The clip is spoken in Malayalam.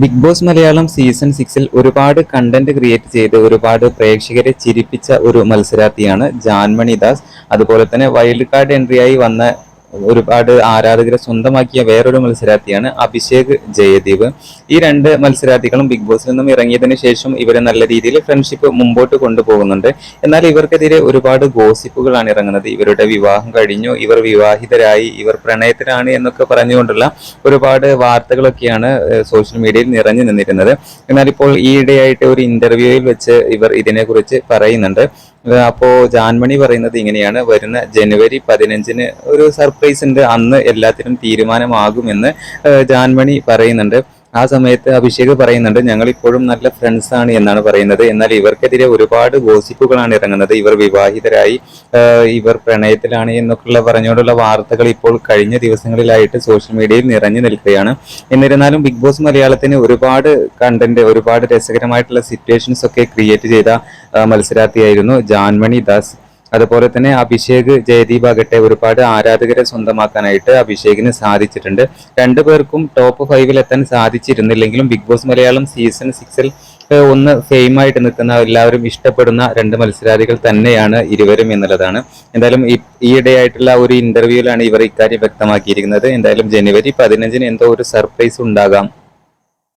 ബിഗ് ബോസ് മലയാളം സീസൺ 6-ൽ ഒരുപാട് കണ്ടന്റ് ക്രിയേറ്റ് ചെയ്ത് ഒരുപാട് പ്രേക്ഷകരെ ചിരിപ്പിച്ച ഒരു മത്സരാർത്ഥിയാണ് ജാൻമണി ദാസ്. അതുപോലെ തന്നെ വൈൽഡ് കാർഡ് എൻട്രിയായി വന്ന ഒരുപാട് ആരാധകരെ സ്വന്തമാക്കിയ വേറൊരു മത്സരാർത്ഥിയാണ് അഭിഷേക് ജയദീപ്. ഈ രണ്ട് മത്സരാർത്ഥികളും ബിഗ് ബോസിൽ നിന്നും ഇറങ്ങിയതിനു ശേഷം ഇവരെ നല്ല രീതിയിൽ ഫ്രണ്ട്ഷിപ്പ് മുമ്പോട്ട് കൊണ്ടുപോകുന്നുണ്ട്. എന്നാൽ ഇവർക്കെതിരെ ഒരുപാട് ഗോസിപ്പുകളാണ് ഇറങ്ങുന്നത്. ഇവരുടെ വിവാഹം കഴിഞ്ഞു, ഇവർ വിവാഹിതരായി, ഇവർ പ്രണയത്തിലാണ് എന്നൊക്കെ പറഞ്ഞുകൊണ്ടുള്ള ഒരുപാട് വാർത്തകളൊക്കെയാണ് സോഷ്യൽ മീഡിയയിൽ നിറഞ്ഞു നിന്നിരുന്നത്. എന്നാൽ ഇപ്പോൾ ഈയിടെയായിട്ട് ഒരു ഇന്റർവ്യൂവിൽ വെച്ച് ഇവർ ഇതിനെക്കുറിച്ച് പറയുന്നുണ്ട്. അപ്പോ ജാൻമണി പറയുന്നത് ഇങ്ങനെയാണ്: വരുന്ന ജനുവരി 15-ന് ഒരു സർപ്രൈസ് ഉണ്ട്, അന്ന് എല്ലാത്തിനും തീരുമാനമാകുമെന്ന് ജാൻമണി പറയുന്നുണ്ട്. ആ സമയത്ത് അഭിഷേക് പറയുന്നുണ്ട്, ഞങ്ങൾ ഇപ്പോഴും നല്ല ഫ്രണ്ട്സ് ആണ് എന്നാണ് പറയുന്നത്. എന്നാൽ ഇവർക്കെതിരെ ഒരുപാട് ഗോസിപ്പുകളാണ് ഇറങ്ങുന്നത്. ഇവർ വിവാഹിതരായി, ഇവർ പ്രണയത്തിലാണ് എന്നൊക്കെയുള്ള പറഞ്ഞുകൊണ്ടുള്ള വാർത്തകൾ ഇപ്പോൾ കഴിഞ്ഞ ദിവസങ്ങളിലായിട്ട് സോഷ്യൽ മീഡിയയിൽ നിറഞ്ഞു നിൽക്കുകയാണ്. എന്നിരുന്നാലും ബിഗ് ബോസ് മലയാളത്തിന് ഒരുപാട് കണ്ടന്റ്, ഒരുപാട് രസകരമായിട്ടുള്ള സിറ്റുവേഷൻസ് ഒക്കെ ക്രിയേറ്റ് ചെയ്ത മത്സരാർത്ഥിയായിരുന്നു ജാൻമണി ദാസ്. അതുപോലെ തന്നെ അഭിഷേക് ജയദീപ് ആകട്ടെ, ഒരുപാട് ആരാധകരെ സ്വന്തമാക്കാനായിട്ട് അഭിഷേകിന് സാധിച്ചിട്ടുണ്ട്. രണ്ടുപേർക്കും ടോപ്പ് 5-ൽ എത്താൻ സാധിച്ചിരുന്നില്ലെങ്കിലും ബിഗ് ബോസ് മലയാളം സീസൺ 6-ൽ ഒന്ന് ഫെയിമായിട്ട് നിൽക്കുന്ന, എല്ലാവരും ഇഷ്ടപ്പെടുന്ന രണ്ട് മത്സരാർത്ഥികൾ തന്നെയാണ് ഇരുവരും എന്നുള്ളതാണ്. എന്തായാലും ഈയിടെയായിട്ടുള്ള ഒരു ഇന്റർവ്യൂവിലാണ് ഇവർ ഇക്കാര്യം വ്യക്തമാക്കിയിരിക്കുന്നത്. എന്തായാലും ജനുവരി 15-ന് എന്തോ ഒരു സർപ്രൈസ് ഉണ്ടാകാം.